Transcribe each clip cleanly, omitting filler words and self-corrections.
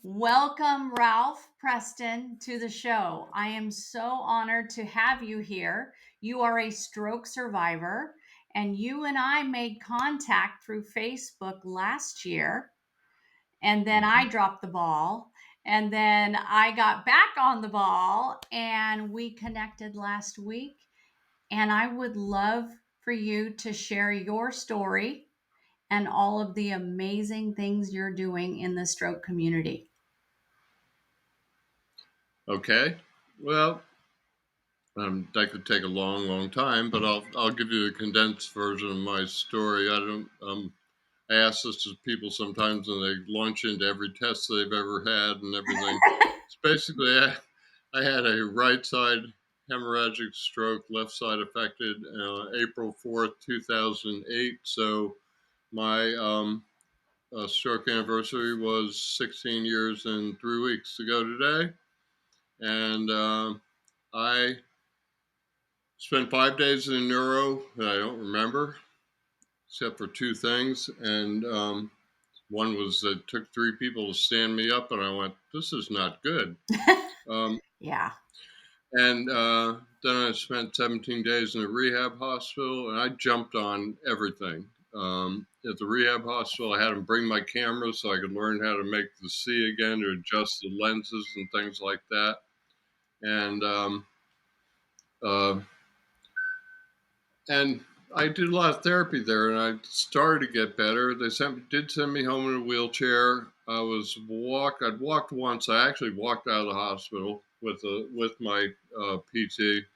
Welcome, Ralph Preston, to the show. I am so honored to have you here. You are a stroke survivor, and you and I made contact through Facebook last year. And then I dropped the ball. And then I got back on the ball, and we connected last week. And I would love for you to share your story and all of the amazing things you're doing in the stroke community. Okay. Well, that could take a long, long time, but I'll give you a condensed version of my story. I ask this to people sometimes, and they launch into every test they've ever had and everything. It's basically I had a right side hemorrhagic stroke, left side affected, April 4th, 2008. So my stroke anniversary was 16 years and 3 weeks ago today, and I spent 5 days in neuro that I don't remember, except for two things. And one was that it took three people to stand me up, and I went, "This is not good." Um, Yeah. and then I spent 17 days in a rehab hospital, and I jumped on everything. At the rehab hospital, I had them bring my camera so I could learn how to make the C again, to adjust the lenses and things like that. And uh, And I did a lot of therapy there, and I started to get better. They did send me home in a wheelchair. I'd walked once. I actually walked out of the hospital with my PT,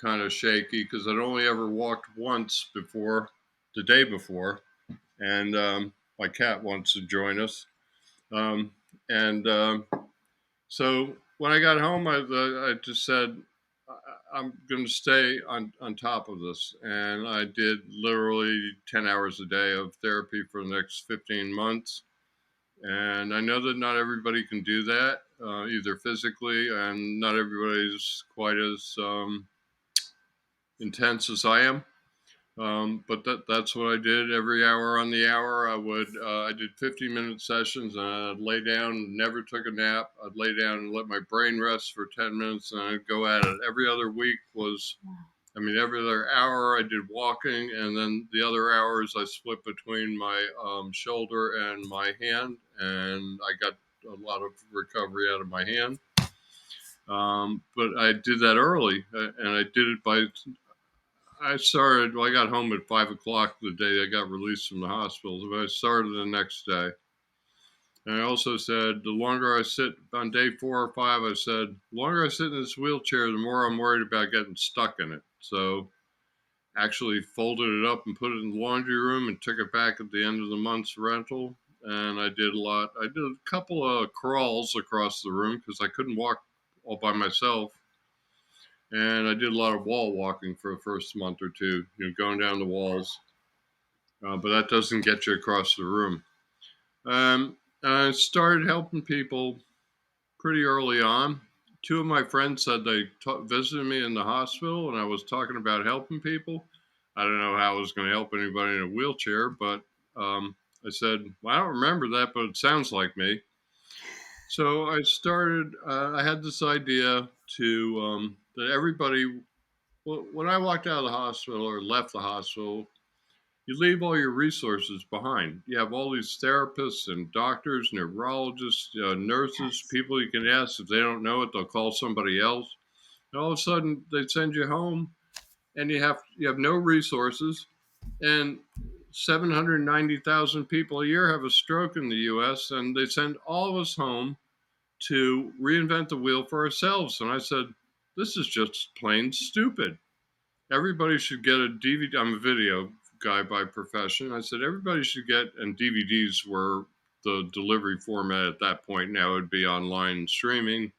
kind of shaky because I'd only ever walked once before, the day before, and my cat wants to join us. Um, and So when I got home, I just said, I'm going to stay on top of this. And I did literally 10 hours a day of therapy for the next 15 months. And I know that not everybody can do that, either physically, and not everybody's quite as intense as I am. But that's what I did every hour on the hour. I did 50-minute sessions, and I'd lay down, never took a nap. I'd lay down and let my brain rest for 10 minutes, and I'd go at it. Every other week every other hour I did walking, and then the other hours I split between my shoulder and my hand, and I got a lot of recovery out of my hand. But I did that early, and I did it I got home at 5 o'clock the day I got released from the hospital, but I started the next day. And I also said, the longer I sit on day 4 or 5, I said, the longer I sit in this wheelchair, the more I'm worried about getting stuck in it. So actually folded it up and put it in the laundry room and took it back at the end of the month's rental. And I did a couple of crawls across the room because I couldn't walk all by myself. And I did a lot of wall walking for the first month or two, going down the walls. But that doesn't get you across the room. I started helping people pretty early on. Two of my friends said they visited me in the hospital, and I was talking about helping people. I don't know how I was going to help anybody in a wheelchair, but I said, well, I don't remember that, but it sounds like me. So I had this idea that everybody, well, when I walked out of the hospital or left the hospital, you leave all your resources behind. You have all these therapists and doctors, neurologists, nurses, Yes. people you can ask. If they don't know it, they'll call somebody else. And all of a sudden, they send you home, and you have no resources. And 790,000 people a year have a stroke in the U.S., and they send all of us home to reinvent the wheel for ourselves. And I said, this is just plain stupid. Everybody should get a DVD. I'm a video guy by profession. I said everybody should get, and DVDs were the delivery format at that point. Now it would be online streaming,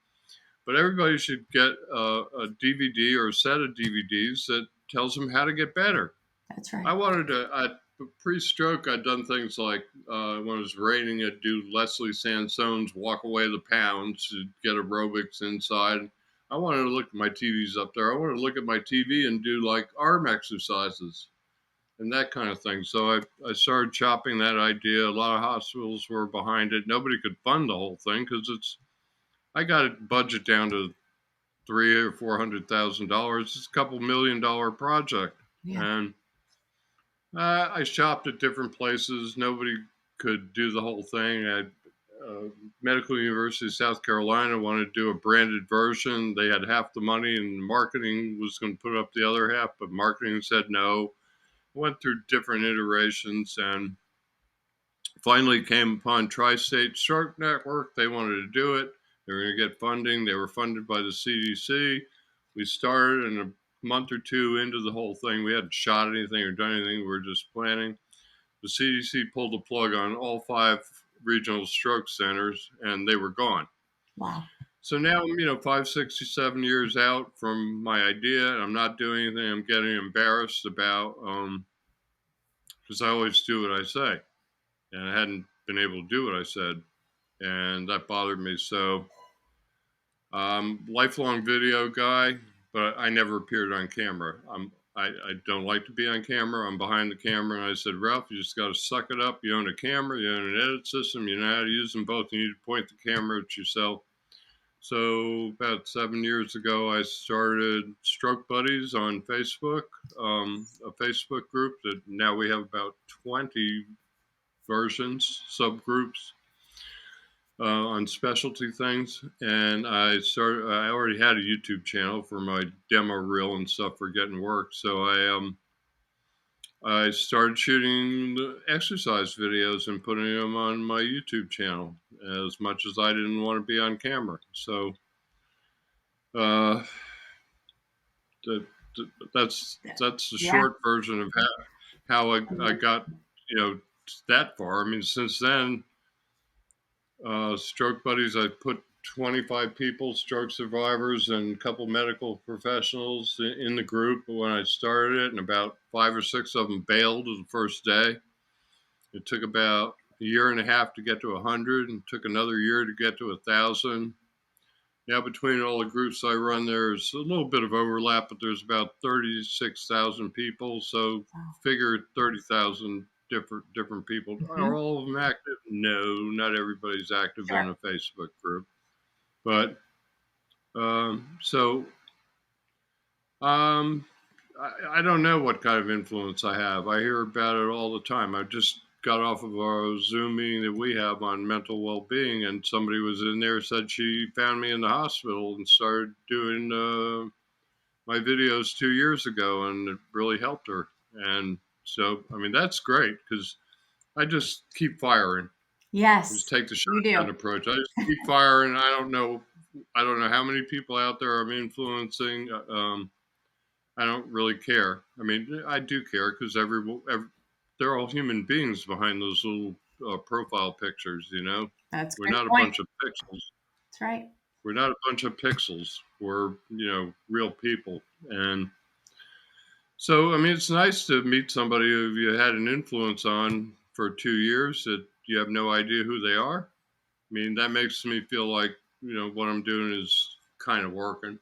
but everybody should get a DVD or a set of DVDs that tells them how to get better. That's right. I wanted to. Pre-stroke, I'd done things like when it was raining, I'd do Leslie Sansone's "Walk Away the Pounds" to get aerobics inside. I wanted to look at my TVs up there. I wanted to look at my TV and do like arm exercises. and that kind of thing. So I started chopping that idea. A lot of hospitals were behind it. Nobody could fund the whole thing because I got it budget down to $300,000 or $400,000. It's a couple $1 million project, Yeah. and I shopped at different places. Nobody could do the whole thing. Medical University of South Carolina wanted to do a branded version. They had half the money, and marketing was going to put up the other half, but marketing said no. Went through different iterations, and finally came upon Tri-State Stroke Network. They wanted to do it. They were going to get funding. They were funded by the CDC. We started, and a month or two into the whole thing, we hadn't shot anything or done anything. We were just planning. The CDC pulled the plug on all 5 regional stroke centers, and they were gone. Wow. So now, 5, 6, 7 years out from my idea, and I'm not doing anything. I'm getting embarrassed about, because I always do what I say, and I hadn't been able to do what I said, and that bothered me. So, lifelong video guy, but I never appeared on camera. I don't like to be on camera. I'm behind the camera, and I said, Ralph, you just got to suck it up. You own a camera, you own an edit system, you know how to use them both. You need to point the camera at yourself. So about 7 years ago, I started Stroke Buddies on Facebook, a Facebook group that now we have about 20 versions, subgroups on specialty things. And I already had a YouTube channel for my demo reel and stuff for getting work. So I started shooting the exercise videos and putting them on my YouTube channel as much as I didn't want to be on camera. So uh, that, that's the Yeah. short version of how I got that far. I mean, since then, Stroke Buddies, I put 25 people, stroke survivors, and a couple medical professionals in the group when I started it, and about 5 or 6 of them bailed the first day. It took about a year and a half to get to 100, and took another year to get to 1,000. Yeah, between all the groups I run, there's a little bit of overlap, but there's about 36,000 people. So Wow. figure 30,000 different people. Are Mhm. all of them active? No, not everybody's active Sure. in a Facebook group. But so um, I don't know what kind of influence I have. I hear about it all the time. I just got off of our Zoom meeting that we have on mental well-being, and somebody was in there, said she found me in the hospital and started doing my videos 2 years ago, and it really helped her. And so, I mean, that's great because I just keep firing. I just Yes, take the you shotgun do. approach. I just keep firing. I don't know how many people out there I'm influencing. I don't really care. I mean, I do care because they're all human beings behind those little profile pictures. That's a We're great not a point. bunch of pixels. That's right. We're not a bunch of pixels. We're real people. And so, I mean, it's nice to meet somebody who you had an influence on for 2 years that you have no idea who they are. I mean, that makes me feel like what I'm doing is kind of working.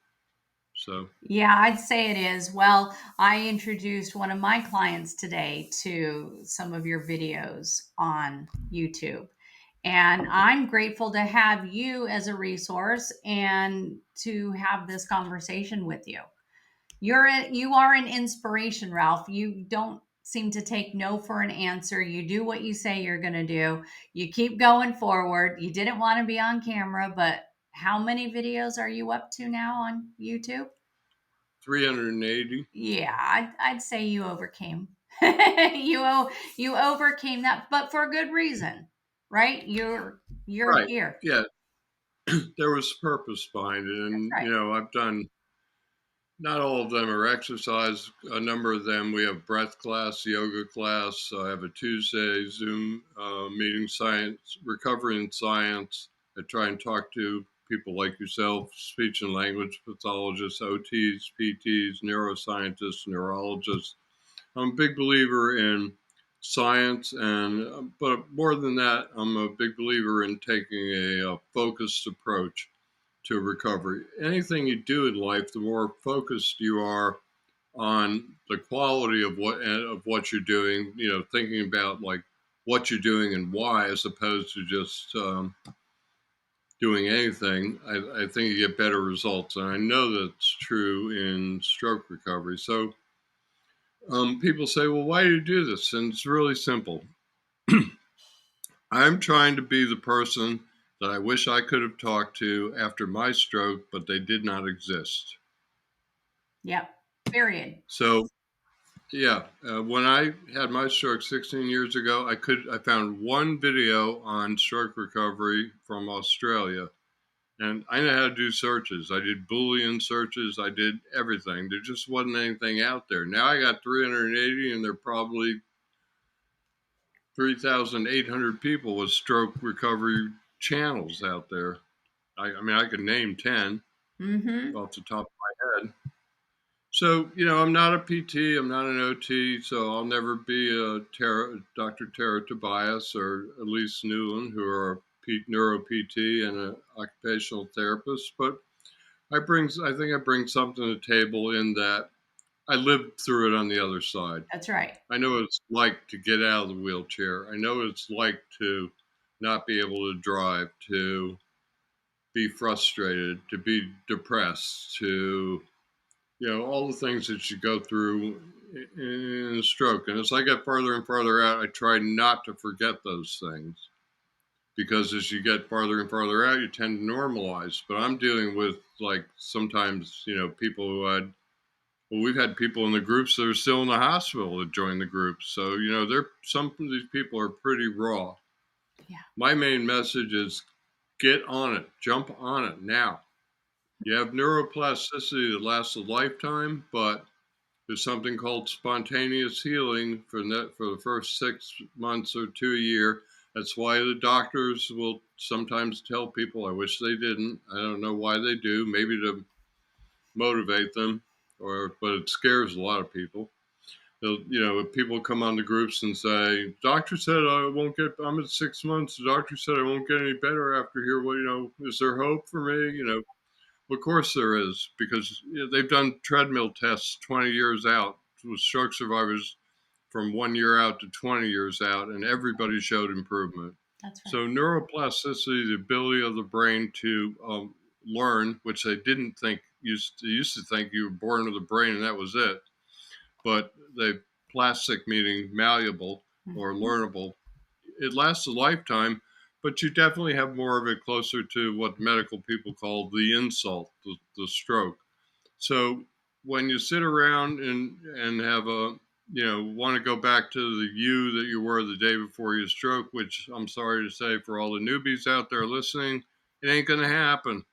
So Yeah, I'd say it is. Well, I introduced one of my clients today to some of your videos on YouTube. And I'm grateful to have you as a resource and to have this conversation with you. You are an inspiration, Ralph. You don't seem to take no for an answer. You do what you say you're going to do. You keep going forward. You didn't want to be on camera, but how many videos are you up to now on YouTube? 380. Yeah, I'd say you overcame. You overcame that, but for a good reason, right? You're Right. here. Yeah. There was purpose behind it. That's And, right. I've done, not all of them are exercise. A number of them, we have breath class, yoga class. I have a Tuesday Zoom meeting, science, recovery and science. I try and talk to people like yourself, speech and language pathologists, OTs, PTs, neuroscientists, neurologists. I'm a big believer in science, and but more than that, I'm a big believer in taking a focused approach to recovery. Anything you do in life, the more focused you are, on the quality of what you're doing. You know, thinking about like what you're doing and why, as opposed to just doing anything. I think you get better results, and I know that's true in stroke recovery. So people say, "Well, why do you do this?" And it's really simple. I'm trying to be the person that I wish I could have talked to after my stroke, but they did not exist. Yep. Period. So yeah, when I had my stroke 16 years ago, I found one video on stroke recovery from Australia, and I know how to do searches. I did Boolean searches. I did everything. There just wasn't anything out there. Now I got 380, and there are probably 3,800 people with stroke recovery channels out there. I mean, I could name 10 Mm-hmm. off the top of my head. So, you know, I'm not a PT, I'm not an OT, so I'll never be a Dr. Tara Tobias or Elise Newland, who are neuro PT and an occupational therapist. But I think I bring something to the table in that I lived through it on the other side. That's right. I know what it's like to get out of the wheelchair. I know what it's like to not be able to drive, to be frustrated, to be depressed, to all the things that you go through in a stroke. And as I get farther and farther out, I try not to forget those things because as you get farther and farther out, you tend to normalize. But I'm dealing with like sometimes, people who we've had people in the groups that are still in the hospital that join the group. So, some of these people are pretty raw. Yeah. My main message is get on it, jump on it now. You have neuroplasticity that lasts a lifetime, but there's something called spontaneous healing for the first 6 months or to a year. That's why the doctors will sometimes tell people, I wish they didn't. I don't know why they do, maybe to motivate them, but it scares a lot of people. If people come on the groups and say, doctor said I won't get, I'm at 6 months. The doctor said I won't get any better after here. Well, is there hope for me? Of course there is, because they've done treadmill tests 20 years out with stroke survivors from 1 year out to 20 years out, and everybody showed improvement. That's right. So neuroplasticity, the ability of the brain to learn, which they didn't think they used to think you were born with a brain and that was it, but the plastic meaning malleable or Mm-hmm. learnable, it lasts a lifetime, but you definitely have more of it closer to what medical people call the insult, the stroke. So when you sit around and have want to go back to the you that you were the day before your stroke, which I'm sorry to say for all the newbies out there listening, it ain't going to happen.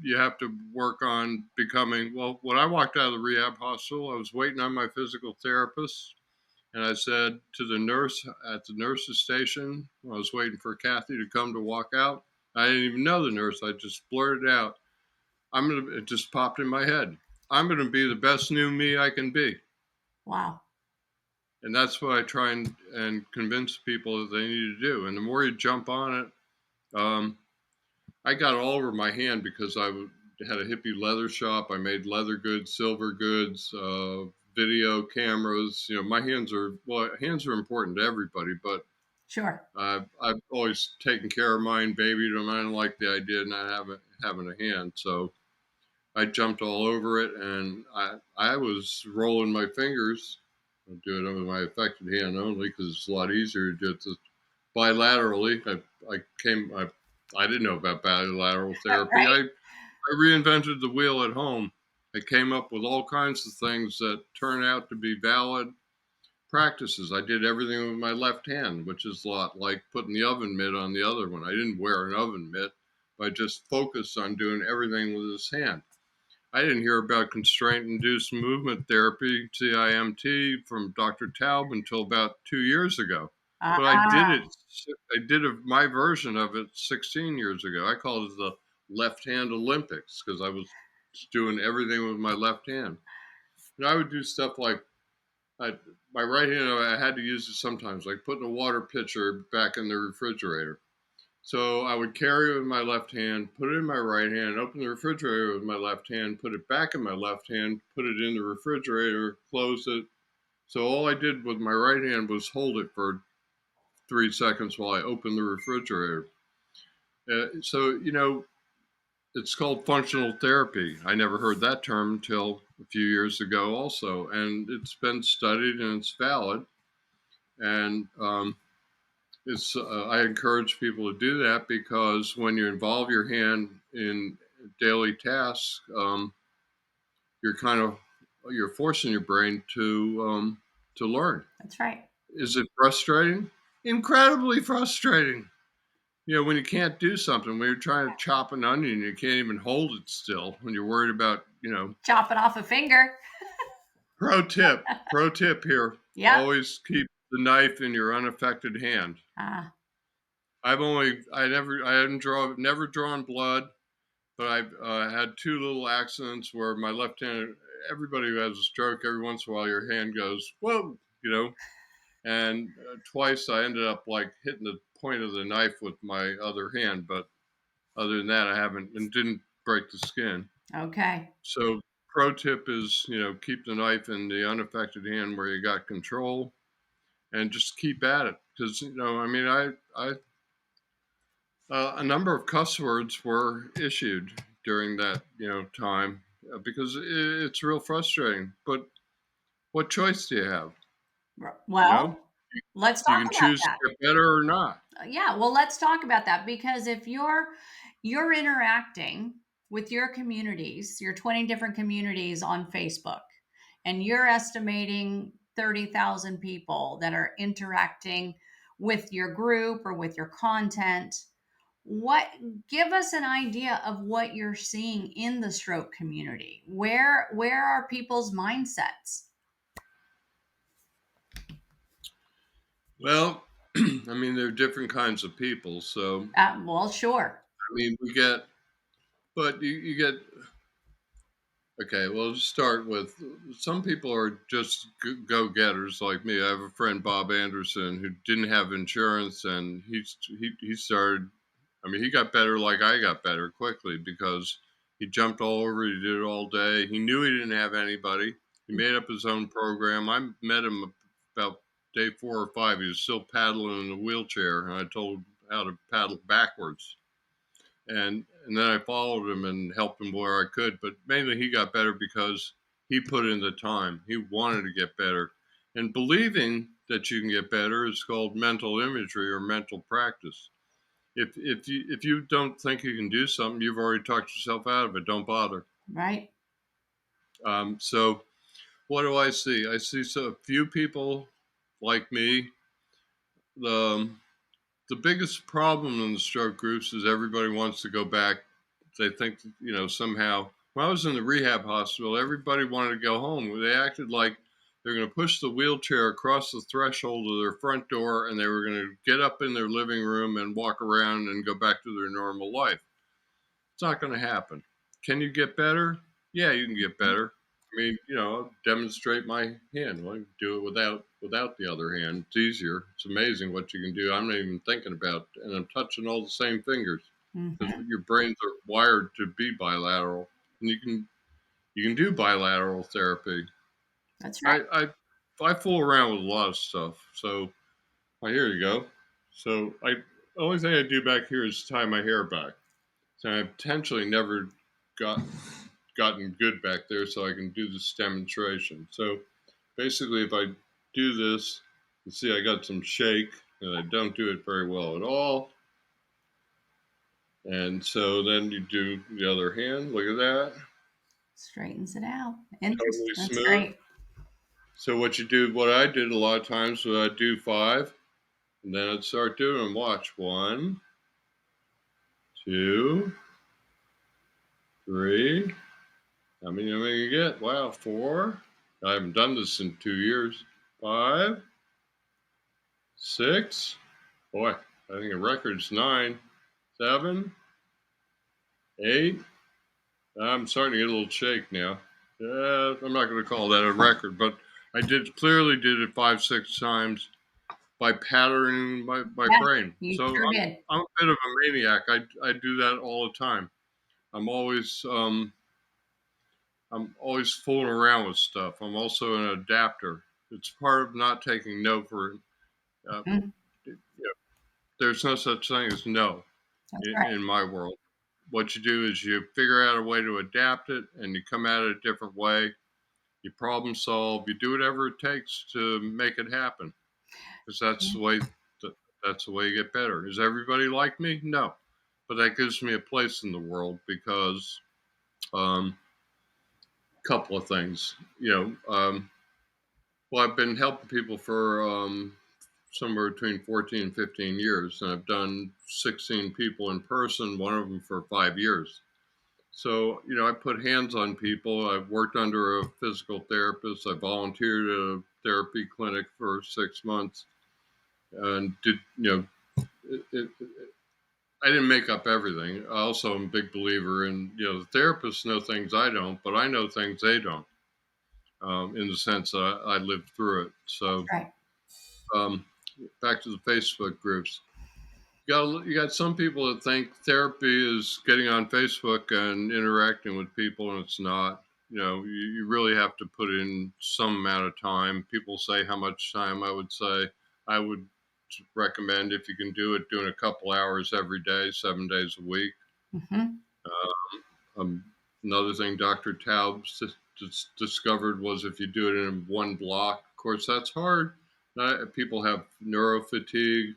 You have to work on becoming, well, when I walked out of the rehab hospital, I was waiting on my physical therapist. And I said to the nurse at the nurse's station, I was waiting for Kathy to come to walk out. I didn't even know the nurse. I just blurted out, it just popped in my head. I'm going to be the best new me I can be. Wow. And that's what I try and convince people that they need to do. And the more you jump on it, I got all over my hand because had a hippie leather shop. I made leather goods, silver goods, video cameras. My hands are important to everybody, but Sure. I've always taken care of mine, babied them. I don't like the idea of not having a hand. So I jumped all over it, and I was rolling my fingers. I do it with my affected hand only because it's a lot easier to do it bilaterally. I didn't know about bilateral therapy. Right. I reinvented the wheel at home. I came up with all kinds of things that turn out to be valid practices. I did everything with my left hand, which is a lot like putting the oven mitt on the other one. I didn't wear an oven mitt, but I just focused on doing everything with this hand. I didn't hear about constraint-induced movement therapy, CIMT, from Dr. Taub until about 2 years ago. But I did Ah, it. My version of it 16 years ago. I called it the left hand Olympics because I was doing everything with my left hand. And I would do stuff like my right hand. I had to use it sometimes, like putting a water pitcher back in the refrigerator. So I would carry it with my left hand, put it in my right hand, open the refrigerator with my left hand, put it back in my left hand, put it in the refrigerator, close it. So all I did with my right hand was hold it for 3 seconds while I opened the refrigerator. So, it's called functional therapy. I never heard that term until a few years ago, also, and it's been studied and it's valid. And it's I encourage people to do that because when you involve your hand in daily tasks, you're kind of you're forcing your brain to learn. That's right. Is it frustrating? Incredibly frustrating. When you can't do something, when you're trying to chop an onion, you can't even hold it still. When you're worried about, Chopping off a finger. pro tip here: Yep. always keep the knife in your unaffected hand. Ah, I never drawn blood, but I've had two little accidents where my left hand. Everybody who has a stroke, every once in a while, your hand goes whoa, and twice I ended up like hitting the point of the knife with my other hand, but other than that, I haven't and didn't break the skin. okay. So, pro tip is keep the knife in the unaffected hand where you got control, and just keep at it because I mean, I a number of cuss words were issued during that time because it's real frustrating. But what choice do you have? You know, Well, let's you talk can about choose to that. get better or not. Yeah, well, let's talk about that because if you're interacting with your communities, your 20 different communities on Facebook, and you're estimating 30,000 people that are interacting with your group or with your content, what give us an idea of what you're seeing in the stroke community. Where are people's mindsets? Well, I mean, there are different kinds of people. So, Well, sure. I mean, but you get, okay, well, just start with some people are just go getters like me. I have a friend, Bob Anderson, who didn't have insurance, and he started. I mean, he got better like I got better quickly because he jumped all over. He did it all day. He knew he didn't have anybody. He made up his own program. I met him about day 4 or 5. He was still paddling in a wheelchair, and I told him how to paddle backwards. And then I followed him and helped him where I could. But mainly he got better because he put in the time. He wanted to get better. And believing that you can get better is called mental imagery or mental practice. If you don't think you can do something, you've already talked yourself out of it. Don't bother. Right. So what do I see? I see so few people like me. The the biggest problem in the stroke groups is everybody wants to go back. They think, somehow. When I was in the rehab hospital, everybody wanted to go home. They acted like they're going to push the wheelchair across the threshold of their front door and they were going to get up in their living room and walk around and go back to their normal life. It's not going to happen. Can you get better? Yeah, you can get better. I mean, demonstrate my hand. Well, I can do it without the other hand. It's easier. It's amazing what you can do. I'm not even thinking about, and I'm touching all the same fingers because Hmm. your brains are wired to be bilateral, and you can do bilateral therapy. That's right. I fool around with a lot of stuff. So, here you go. So the only thing I do back here is tie my hair back. So I've potentially never got gotten good back there, so I can do this demonstration. So basically, if I do this, you see I got some shake, and I don't do it very well at all. And so then you do the other hand. Look at that, Straightens it out. Interesting. totally That's smooth. great. So what I did a lot of times was I'd do 5, and then I'd start doing them. Watch 1, 2, 3. How many am I gonna get? Wow, 4. I haven't done this in 2 years. 5, 6. Boy, I think a record's 9, 7, 8. I'm starting to get a little shake now. I'm not going to call that a record, but I clearly did it 5, 6 times by patterning my Yeah, brain. you So sure did. I'm a bit of a maniac. I do that all the time. I'm always I'm always fooling around with stuff. I'm also an adapter. It's part of not taking no for. Uh, Mhm. you know, there's no such thing as no That's right. in my world. What you do is you figure out a way to adapt it, and you come at it a different way. You problem solve. You do whatever it takes to make it happen, because Yeah. that's the way you get better. Is everybody like me? No, but that gives me a place in the world because um, couple of things. Well, I've been helping people for somewhere between 14 and 15 years, and I've done 16 people in person, one of them for 5 years. So, I put hands on people. I've worked under a physical therapist. I volunteered at a therapy clinic for 6 months and did, I didn't make up everything. I also am a big believer in, the therapists know things I don't, but I know things they don't, in the sense that I lived through it. That's So, right. um, back to the Facebook groups. You got some people that think therapy is getting on Facebook and interacting with people, and it's not. You really have to put in some amount of time. People say how much time. I would say I would recommend, if you can do it, doing a couple hours every day, 7 days a week. Hmm. Um, Another thing Dr. Taub discovered was if you do it in one block. Of course, that's hard. People have neurofatigue.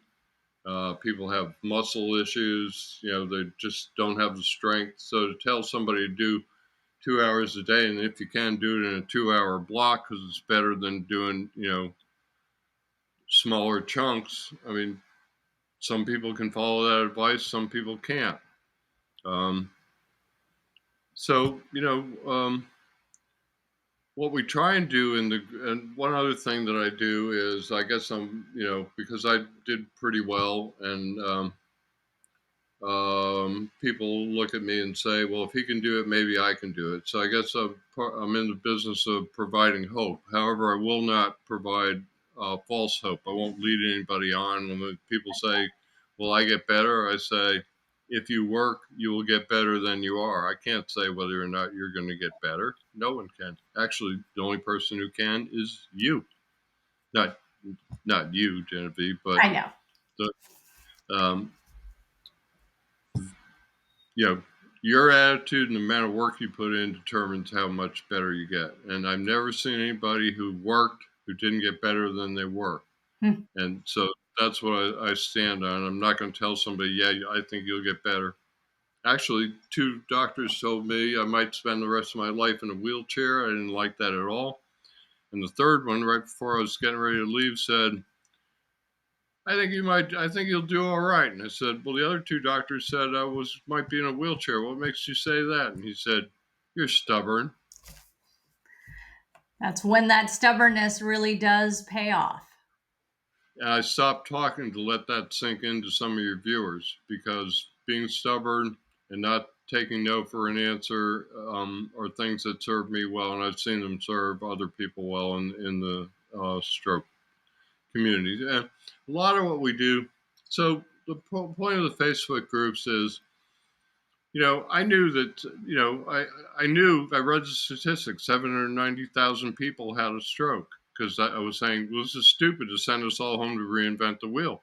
People have muscle issues. They just don't have the strength. So to tell somebody to do 2 hours a day, and if you can, do it in a 2 hour block, because it's better than doing smaller chunks. I mean, some people can follow that advice. Some people can't. Um, so what we try and do and one other thing that I do is, I guess I'm, because I did pretty well, and people look at me and say, well, if he can do it, maybe I can do it. So I guess I'm in the business of providing hope. However, I will not provide false hope. I won't lead anybody on. When people say, will I get better? I say, if you work, you will get better than you are. I can't say whether or not you're going to get better. No one can. Actually, the only person who can is you. Not not you, Genevieve, but I know. the um, you know, your attitude and the amount of work you put in determines how much better you get. And I've never seen anybody who worked who didn't get better than they were. Hmm. And so that's what I stand on. I'm not going to tell somebody, yeah, I think you'll get better. Actually, two doctors told me I might spend the rest of my life in a wheelchair. I didn't like that at all. And the third one, right before I was getting ready to leave, said, I think you'll do all right. And I said, well, the other two doctors said might be in a wheelchair. What makes you say that? And he said, you're stubborn. That's when that stubbornness really does pay off. And I stopped talking to let that sink into some of your viewers, because being stubborn and not taking no for an answer are things that serve me well. And I've seen them serve other people well in the stroke community. And a lot of what we do. So the point of the Facebook groups is, I knew that, I knew, I read the statistics, 790,000 people had a stroke, because I was saying, well, this is stupid to send us all home to reinvent the wheel.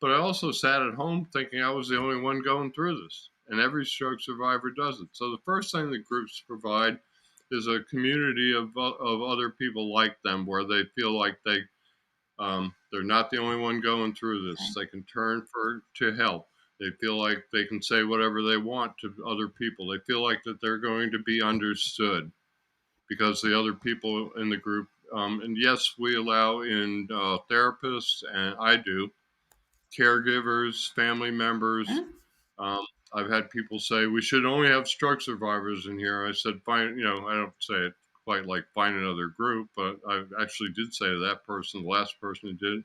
But I also sat at home thinking I was the only one going through this, and every stroke survivor does it. So the first thing the groups provide is a community of other people like them, where they feel like they're not the only one going through this. Okay. They can turn to help. They feel like they can say whatever they want to other people. They feel like that they're going to be understood because the other people in the group. And yes, we allow in therapists, and I do, caregivers, family members. Hmm. Um, I've had people say we should only have stroke survivors in here. I said, fine. I don't say it quite like find another group, but I actually did say to that person, the last person who did,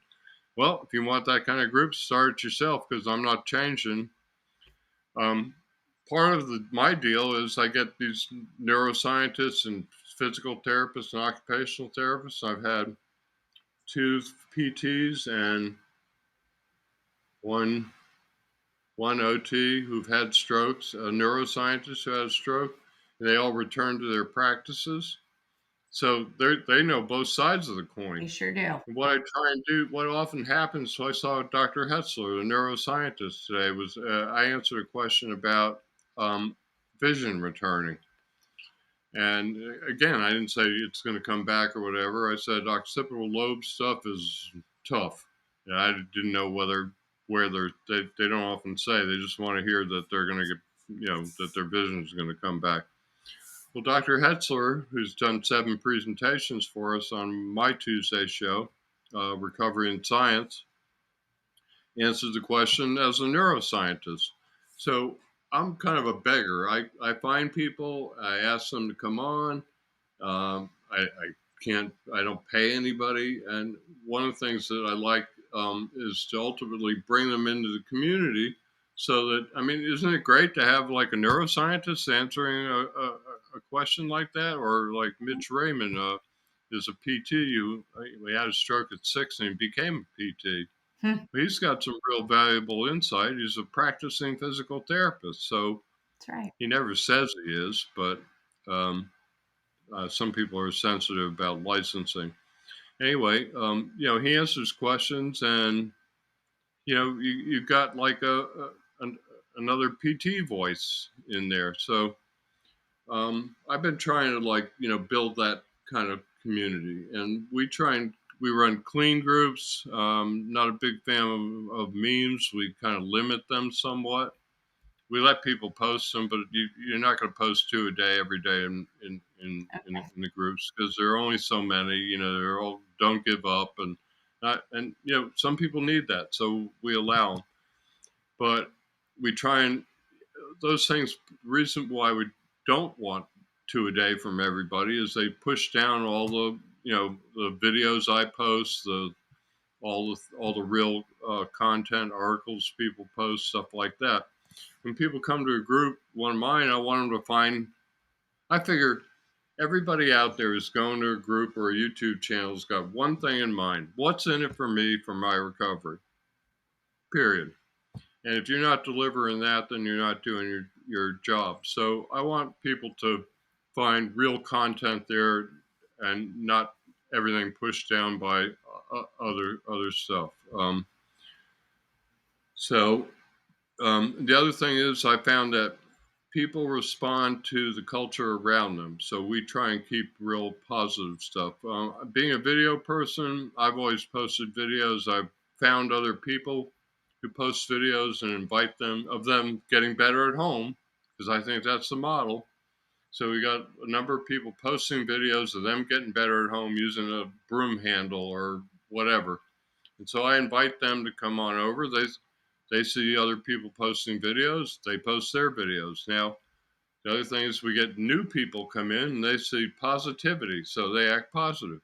well, if you want that kind of group, start it yourself, because I'm not changing. Um, Part of my deal is I get these neuroscientists and physical therapists and occupational therapists. I've had two PTs and one one OT who've had strokes, a neuroscientist who had a stroke, and they all returned to their practices. So they know both sides of the They coin. sure do. And what I try and do, what often happens, so I saw Dr. Hetzler, the neuroscientist today, was I answered a question about um, vision returning. And again, I didn't say it's going to come back or whatever. I said occipital lobe stuff is tough. And I didn't know where they don't often say. They just want to hear that they're going to get, that their vision is going to come back. Well, Dr. Hetzler, who's done 7 presentations for us on my Tuesday show, Recovery in Science, answers the question as a neuroscientist. So I'm kind of a beggar. I find people, I ask them to come on. I don't pay anybody. And one of the things that I like is to ultimately bring them into the community so that, I mean, isn't it great to have like a neuroscientist answering a question like that? Or like Mitch Raymond is a PT who he had a stroke at 6 and he became a PT. Hmm, He's got some real valuable insight. He's a practicing physical therapist. So that's right. he never says he is, but um, some people are sensitive about licensing. Anyway, he answers questions, and you've got like another PT voice in there. So I've been trying to build that kind of community, and we run clean groups. Not a big fan of memes. We kind of limit them somewhat. We let people post them, but you're not going to post 2 a day every day in the groups because there are only so many. They're all don't give up, and some people need that, so we allow them. But we try and those things. The reason why we don't want 2 a day from everybody is they push down all the videos I post, all the real content articles people post, stuff like that. When people come to a group, one of mine, I want them to find. I figure everybody out there is going to a group or a YouTube channel has got one thing in mind: what's in it for me for my recovery. Period. And if you're not delivering that, then you're not doing your job. So I want people to find real content there and not everything pushed down by other stuff. So the other thing is, I found that people respond to the culture around them. So we try and keep real positive stuff. Being a video person, I've always posted videos. I've found other people who post videos and invite them getting better at home because I think that's the model. So we got a number of people posting videos of them getting better at home using a broom handle or whatever. And so I invite them to come on over. They see other people posting videos, they post their videos. Now, the other thing is we get new people come in and they see positivity, so they act positive.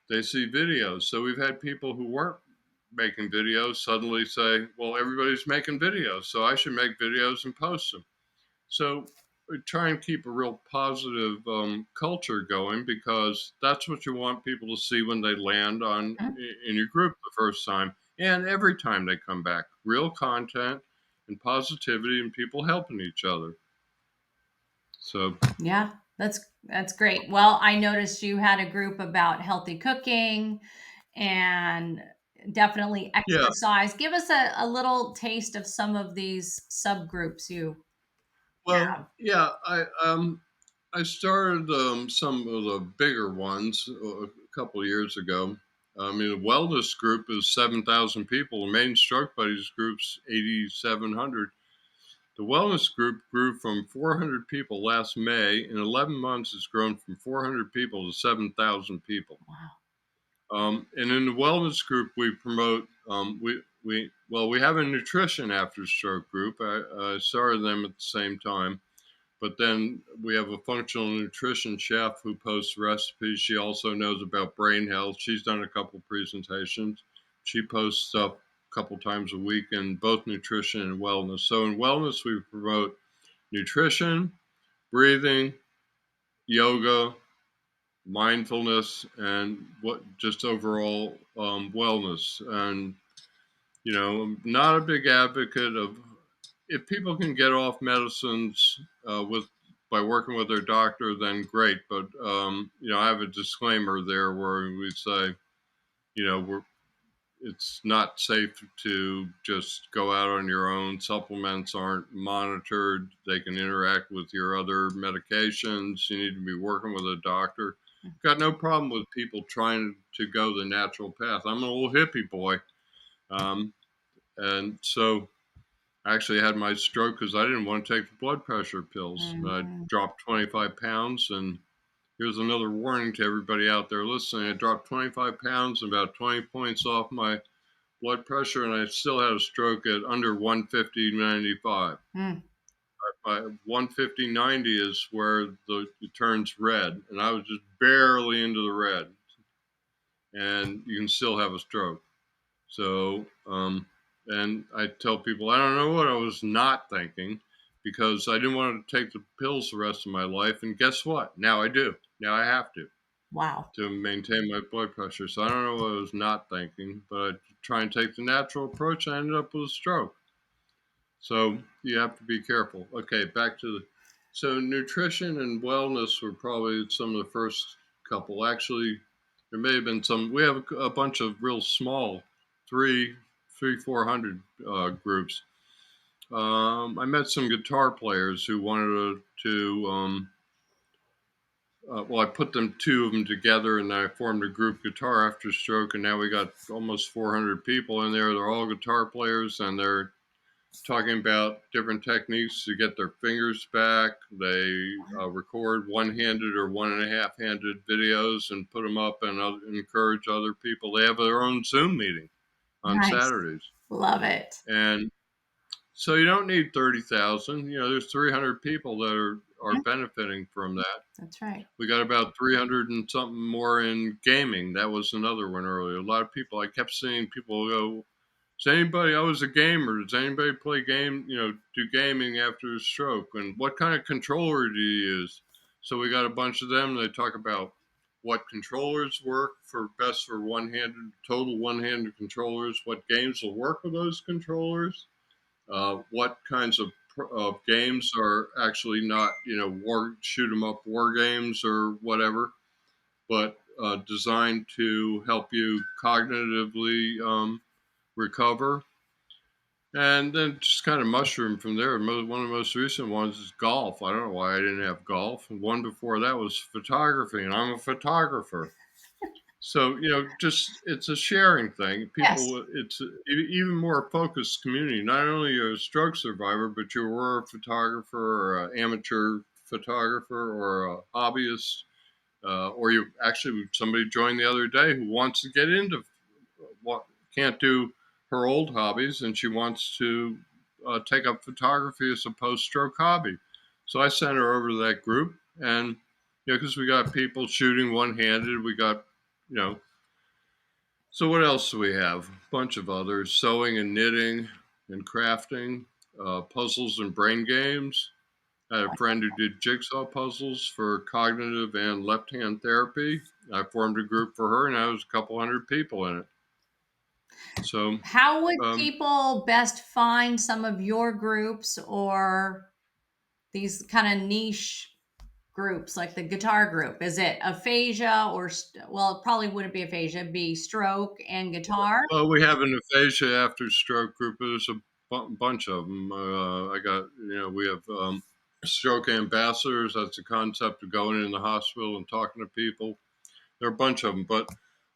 They see videos. So we've had people who weren't making videos suddenly say, well, everybody's making videos, so I should make videos and post them. So we try and keep a real positive culture going because that's what you want people to see when they land in your group the first time and every time they come back. Real content and positivity and people helping each other. So Yeah, that's great. Well, I noticed you had a group about healthy cooking and definitely yeah, exercise. Give us a little taste of some of these subgroups you well, have. yeah, I started some of the bigger ones a couple of years ago. I mean, the wellness group is 7,000 people. The main Stroke Buddies group's 8,700. The wellness group grew from 400 people last May. In 11 months, it's grown from 400 people to 7,000 people. Wow. And in the wellness group, we promote, we have a nutrition after stroke group. I started them at the same time. But then we have a functional nutrition chef who posts recipes. She also knows about brain health. She's done a couple presentations. She posts stuff a couple times a week in both nutrition and wellness. So in wellness, we promote nutrition, breathing, yoga, mindfulness, and what just overall wellness. And I'm not a big advocate of, if people can get off medicines with by working with their doctor, then great. But I have a disclaimer there where we say, we're it's not safe to just go out on your own. Supplements aren't monitored. They can interact with your other medications. You need to be working with a doctor. Got no problem with people trying to go the natural path. I'm an old hippie boy. Um, and so I actually had my stroke because I didn't want to take the blood pressure pills. I Mhm. dropped 25 pounds. And here's another warning to everybody out there listening. I dropped 25 pounds, about 20 points off my blood pressure, and I still had a stroke at under 150/95. Mm. 150/90 is where it turns red, and I was just barely into the red, and you can still have a stroke. So, and I tell people I don't know what I was not thinking because I didn't want to take the pills the rest of my life, and guess what? Now I do. Now I have Wow. to maintain my blood pressure. So I don't know what I was not thinking, but I try and take the natural approach. I ended up with a stroke. So you have to be careful. Okay, back to so nutrition and wellness were probably some of the first couple. Actually, there may have been some. We have a bunch of real small, three, 400 groups. I met some guitar players who wanted well, I put two of them together, and I formed a group, Guitar After Stroke, and now we got almost 400 people in there. They're all guitar players, and they're talking about different techniques to get their fingers back. They record one-handed or one and a half-handed videos and put them up and encourage other people. They have their own Zoom meeting on Nice. Saturdays, Love it. and so you don't need 30,000. There's 300 people that are Mhm. benefiting from that. That's right. We got about 300 and something more in gaming. That was another one earlier. A lot of people, I kept seeing people go, does anybody, I was a gamer, does anybody play do gaming after a stroke? And what kind of controller do you use? So we got a bunch of them. They talk about what controllers work for best for total one-handed controllers, what games will work with those controllers, what kinds of games are actually not, war shoot 'em up war games or whatever, but designed to help you cognitively recover. And then just kind of mushroom from there. One of the most recent ones is golf. I don't know why I didn't have golf. And one before that was photography, and I'm a photographer. So, just it's a sharing thing. Yes. People, it's even more focused community. Not only you're a stroke survivor, but you were a photographer or an amateur photographer or a hobbyist, or you actually somebody joined the other day who wants to get into what can't do her old hobbies, and she wants to take up photography as a post-stroke hobby. So I sent her over to that group, and because we got people shooting one-handed, we got you know so what else do we have? A bunch of others: sewing and knitting and crafting, puzzles and brain games. I had a friend who did jigsaw puzzles for cognitive and left-hand therapy. I formed a group for her, and I was a couple hundred people in it. So, How would um, people best find some of your groups or these kind of niche groups like the guitar group? Is it aphasia or, well, it probably wouldn't be aphasia, it'd be stroke and guitar. well, we have an aphasia after stroke group. There's a bunch of them. I got, we have stroke ambassadors. That's the concept of going in the hospital and talking to people. There are a bunch of them, but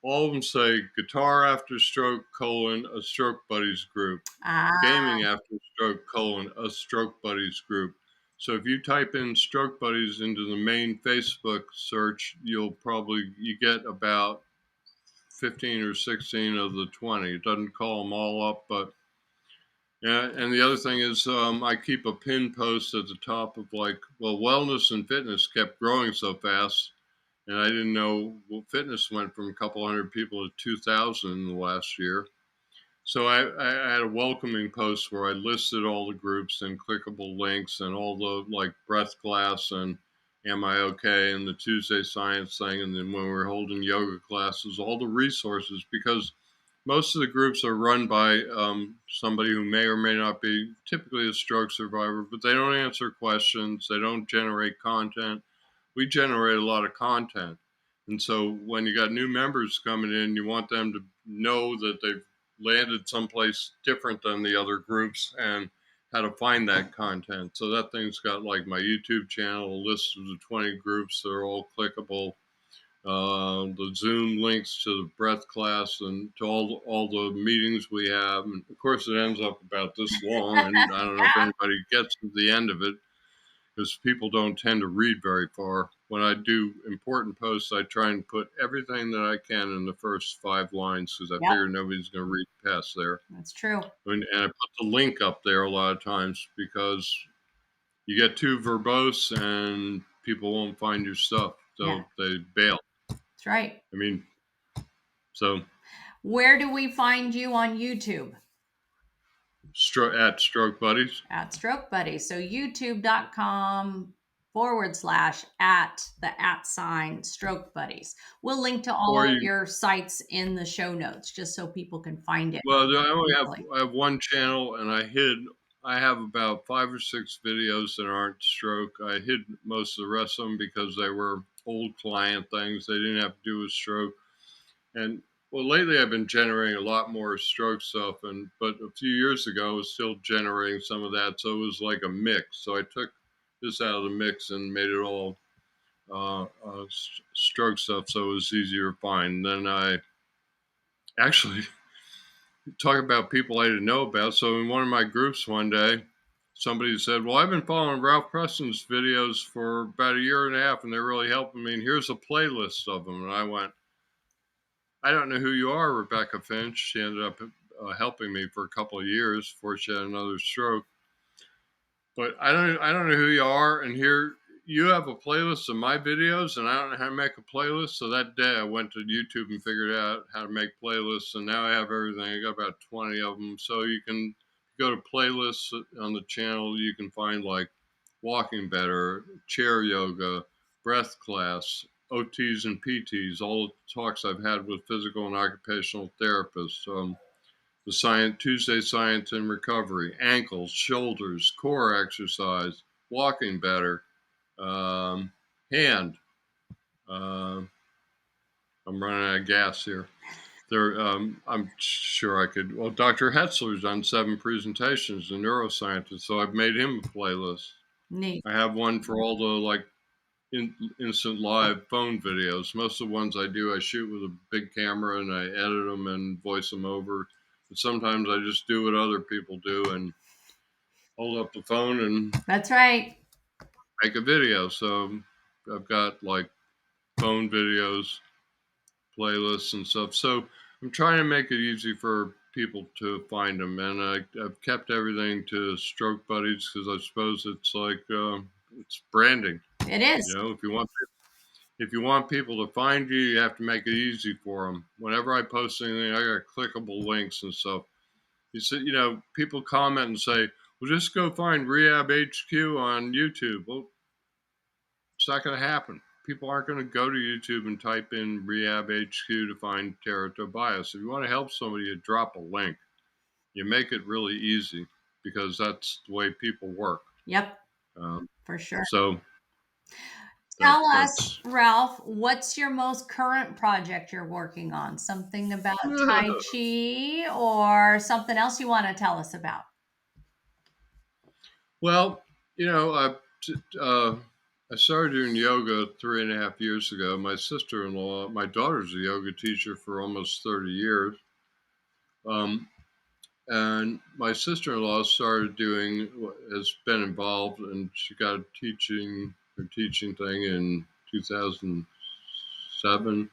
all of them say guitar after stroke colon a stroke buddies group, Ah, gaming after stroke colon a stroke buddies group. So if you type in stroke buddies into the main Facebook search, you get about 15 or 16 of the 20. It doesn't call them all up, but yeah. And the other thing is, I keep a pin post at the top of wellness and fitness kept growing so fast, and I didn't know fitness went from a couple hundred people to 2,000 in the last year. So I had a welcoming post where I listed all the groups and clickable links and all the breath class and Am I okay and the Tuesday science thing, and then when we were holding yoga classes, all the resources, because most of the groups are run by somebody who may or may not be typically a stroke survivor, but they don't answer questions. They don't generate content. We generate a lot of content. And so when you got new members coming in, you want them to know that they've landed someplace different than the other groups and how to find that content. So that thing's got like my YouTube channel, a list of the 20 groups. They're all clickable. The Zoom links to the breath class and to all the meetings we have. And of course, it ends up about this long, and I don't know if anybody gets to the end of it because people don't tend to read very far. When I do important posts, I try and put everything that I can in the first 5 lines because I Yep, figure nobody's going to read past there. that's true. And I put the link up there a lot of times because you get too verbose and people won't find your stuff, Yeah, so they bail. that's right. I mean, so Where do we find you on YouTube? at Stroke Buddies, At Stroke Buddy. So youtube.com/ at the @ Stroke Buddies. We'll link to or all of you. your sites in the show notes just so people can find it Well, easily. I have one channel, and I have about 5 or 6 videos that aren't stroke. I hid most of the rest of them because they were old client things. They didn't have to do with stroke. And well, lately I've been generating a lot more stroke stuff, but a few years ago I was still generating some of that, so it was like a mix. So I took this out of the mix and made it all stroke stuff, so it was easier to find. Then I actually talk about people I didn't know about. So in one of my groups one day, somebody said, "Well, I've been following Ralph Preston's videos for about a year and a half, and they're really helping me. And here's a playlist of them." And I went, "I don't know who you are, Rebecca Finch." She ended up helping me for a couple of years before she had another stroke. But I don't know who you are, and here you have a playlist of my videos, and I don't know how to make a playlist. So that day I went to YouTube and figured out how to make playlists, and now I have everything. I got about 20 of them. So you can go to playlists on the channel. You can find like walking better, chair yoga, breath class, OTs and PTs, all the talks I've had with physical and occupational therapists. The Tuesday Science and Recovery, ankles, shoulders, core exercise, walking better, hand. Uh, I'm running out of gas here. I'm sure I could. Well, Dr. Hetzler's done 7 presentations, a neuroscientist, so I've made him a playlist. Neat. I have one for all the like instant live phone videos. Most of the ones I do, I shoot with a big camera and I edit them and voice them over. But sometimes I just do what other people do and hold up the phone and That's right. make a video. So I've got like phone videos, playlists, and stuff. So I'm trying to make it easy for people to find them. And I've kept everything to Stroke Buddies because I suppose it's like it's branding. It is. If you want people to find you, you have to make it easy for them. Whenever I post anything, I got clickable links and stuff. People comment and say, "Well, just go find Rehab HQ on YouTube." Well, it's not going to happen. People aren't going to go to YouTube and type in Rehab HQ to find Tara Tobias. If you want to help somebody, you drop a link. You make it really easy because that's the way people work. Yep, Um, for sure. so Tell us, that's Ralph, what's your most current project you're working on? Something about Tai Chi or something else you want to tell us about? well, you know, uh, I started doing yoga 3.5 years ago. My sister-in-law, my daughter's a yoga teacher for almost 30 years. Um, and my sister-in-law has been involved, and she got her teaching thing in 2007.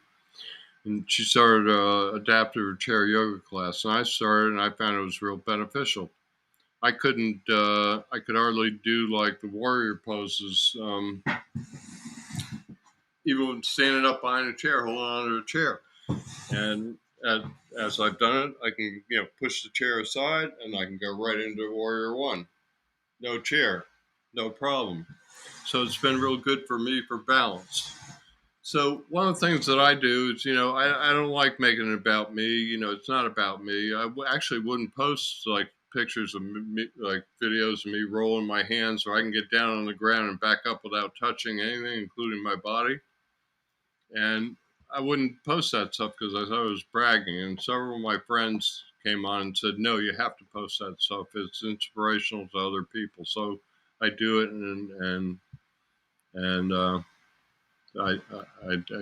And she started adaptive chair yoga class. And I started, and I found it was real beneficial. I could hardly do like the warrior poses, even standing up behind a chair, holding onto a chair. And as I've done it, I can, push the chair aside and I can go right into warrior one. No chair, no problem. So it's been real good for me for balance. So one of the things that I do is, I don't like making it about me. It's not about me. Actually wouldn't post like pictures of me, like videos of me rolling my hands, so I can get down on the ground and back up without touching anything, including my body. And I wouldn't post that stuff because I thought it was bragging. And several of my friends came on and said, "No, you have to post that stuff. It's inspirational to other people." So I do it, and I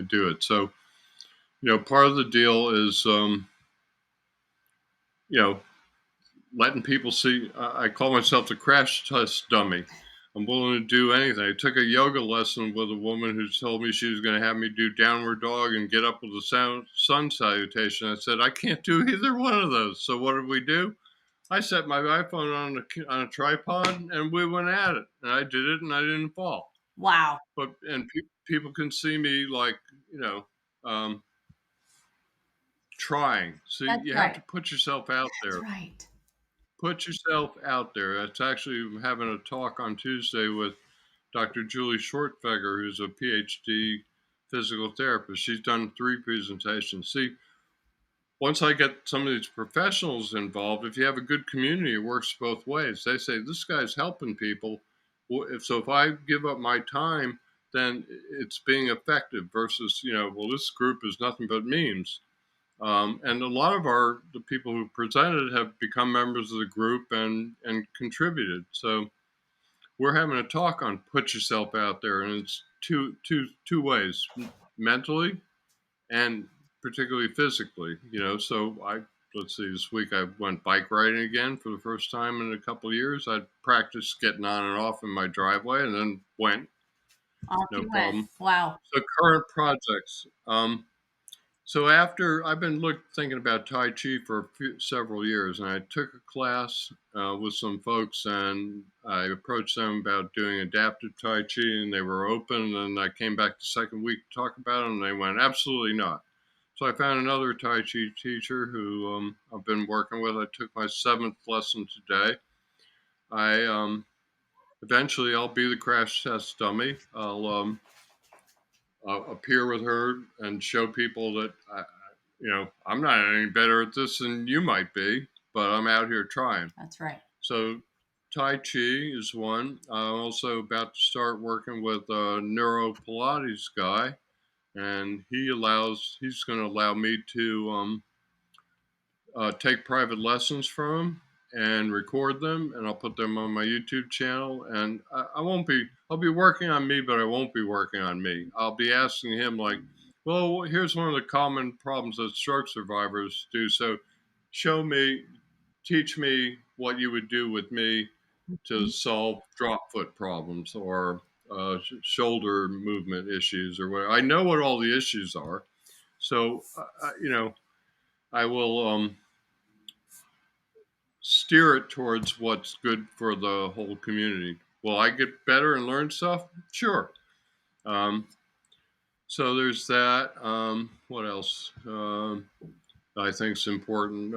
do it. So part of the deal is you know letting people see. I call myself the crash test dummy. I'm willing to do anything. I took a yoga lesson with a woman who told me she was going to have me do downward dog and get up with a sun salutation. I said, I can't do either one of those. So what did we do? I set my iPhone on a tripod and we went at it. And I did it and I didn't fall. Wow. People can see me like, you know, um, trying. So That's you have right. to put yourself out That's there. right. Put yourself out there. It's actually having a talk on Tuesday with Dr. Julie Shortfeger, who's a PhD physical therapist. She's done 3 presentations. See, once I get some of these professionals involved, if you have a good community, it works both ways. They say, this guy's helping people. If I give up my time, then it's being effective versus, well, this group is nothing but memes. And a lot of the people who presented have become members of the group and contributed. So we're having a talk on put yourself out there, and it's two ways: mentally and particularly physically. So let's see, this week I went bike riding again for the first time in a couple of years. I practiced getting on and off in my driveway, and then went, Off no you went. problem. Wow. So current projects. So after I've been thinking about Tai Chi for several years, and I took a class with some folks, and I approached them about doing adaptive Tai Chi, and they were open. And I came back the second week to talk about it, and they went, absolutely not. So I found another Tai Chi teacher who I've been working with. I took my 7th lesson today. I Eventually I'll be the crash test dummy. I'll appear with her and show people that I'm not any better at this than you might be, but I'm out here trying. That's right. So Tai Chi is one. I'm also about to start working with a neuro Pilates guy, and he's going to allow me to take private lessons from him and record them, and I'll put them on my YouTube channel. And I'll be working on me, but I won't be working on me. I'll be asking him, like, well, here's one of the common problems that stroke survivors do. So teach me what you would do with me to Mhm. solve drop foot problems or shoulder movement issues or what. I know what all the issues are. So, I will steer it towards what's good for the whole community. Will I get better and learn stuff? Sure. Um, so there's that. What else? I think is important.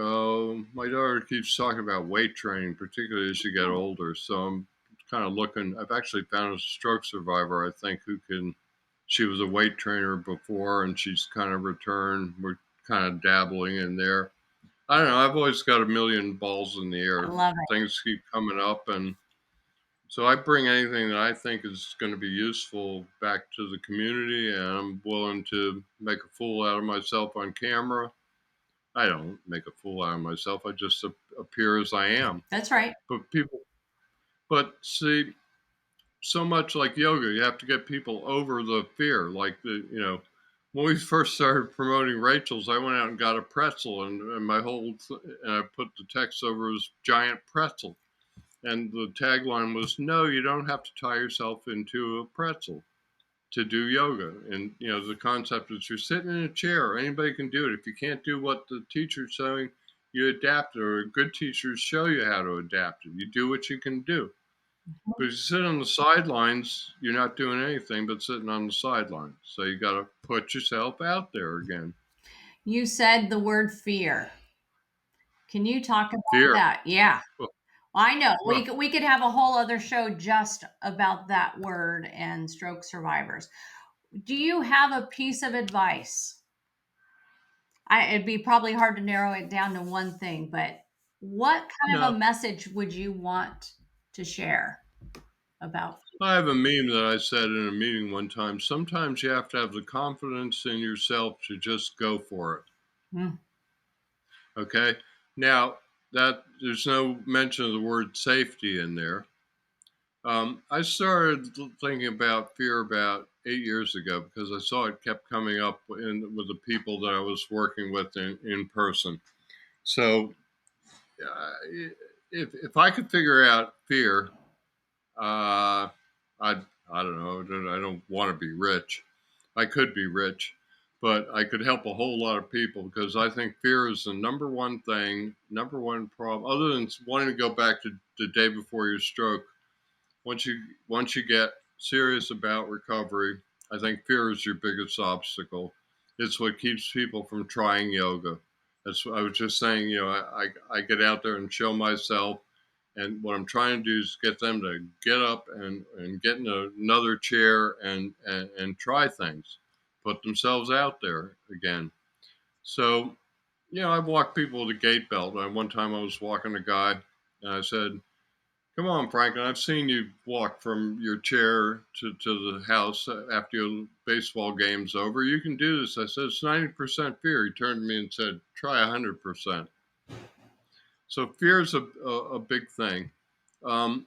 My daughter keeps talking about weight training, particularly as you get older. So I'm kind of looking. I've actually found a stroke survivor, I think, who can. She was a weight trainer before, and she's kind of returned. We're kind of dabbling in there. I don't know. I've always got a million balls in the I air. love it. Things keep coming up, and so I bring anything that I think is going to be useful back to the community, and I'm willing to make a fool out of myself on camera. I don't make a fool out of myself. I just appear as I am. That's right. But but see, so much like yoga, you have to get people over the fear. Like when we first started promoting Rachel's, I went out and got a pretzel, and and I put the text over as giant pretzel. And the tagline was, no, you don't have to tie yourself into a pretzel to do yoga. And, the concept is you're sitting in a chair. Anybody can do it. If you can't do what the teacher's saying, you adapt it, or good teachers show you how to adapt it. You do what you can do. But if you sit on the sidelines, you're not doing anything but sitting on the sidelines. So you got to put yourself out there again. You said the word fear. Can you talk about Fear. that? Yeah. I know. Well, We could have a whole other show just about that word and stroke survivors. Do you have a piece of advice? It'd be probably hard to narrow it down to one thing, but what kind of No, a message would you want to share about? I have a meme that I said in a meeting one time. Sometimes you have to have the confidence in yourself to just go for it. Mm, Okay. Now, that there's no mention of the word safety in there. I started thinking about fear about 8 years ago because I saw it kept coming up with the people that I was working with in person. So, uh, if I could figure out fear, uh, I don't know. I don't want to be rich. I could be rich, but I could help a whole lot of people because I think fear is the number one thing, number one problem, other than wanting to go back to the day before your stroke. Once you get serious about recovery, I think fear is your biggest obstacle. It's what keeps people from trying yoga. That's what I was just saying. I get out there and show myself, and what I'm trying to do is get them to get up and get in another chair and try things, put themselves out there again. So, I've walked people with a gait belt. One time I was walking a guy, and I said, "Come on, Franklin. I've seen you walk from your chair to the house after your baseball game's over. You can do this." I said, "It's 90% fear." He turned to me and said, "Try 100%." So fear is a big thing. Um,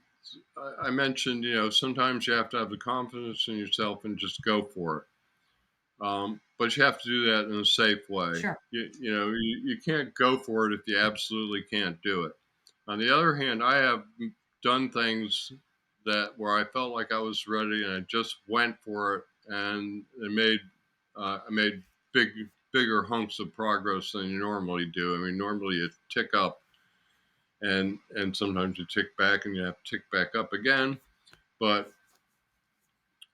I mentioned, sometimes you have to have the confidence in yourself and just go for it. But you have to do that in a safe way. sure. You can't go for it if you absolutely can't do it. On the other hand, I have done things that where I felt like I was ready and I just went for it, and I made bigger hunks of progress than you normally do. I mean, normally you tick up and sometimes you tick back and you have to tick back up again. But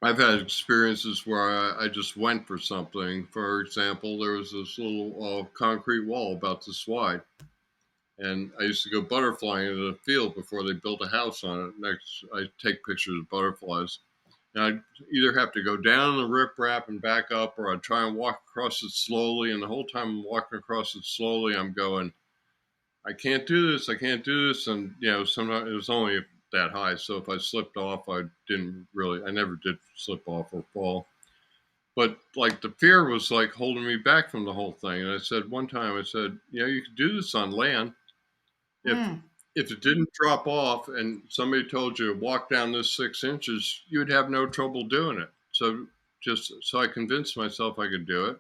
I've had experiences where I just went for something. For example, there was this little concrete wall about this wide, and I used to go butterflying into the field before they built a house on it. Next, I take pictures of butterflies, and I'd either have to go down the riprap and back up, or I'd try and walk across it slowly. And the whole time I'm walking across it slowly, I'm going, I can't do this. I can't do this. And, sometimes it was only that high. So if I slipped off, I never did slip off or fall. But like the fear was like holding me back from the whole thing. And I said one time, I said, you could do this on land. If Mm, if it didn't drop off and somebody told you to walk down this 6 inches, you would have no trouble doing it. So I convinced myself I could do it.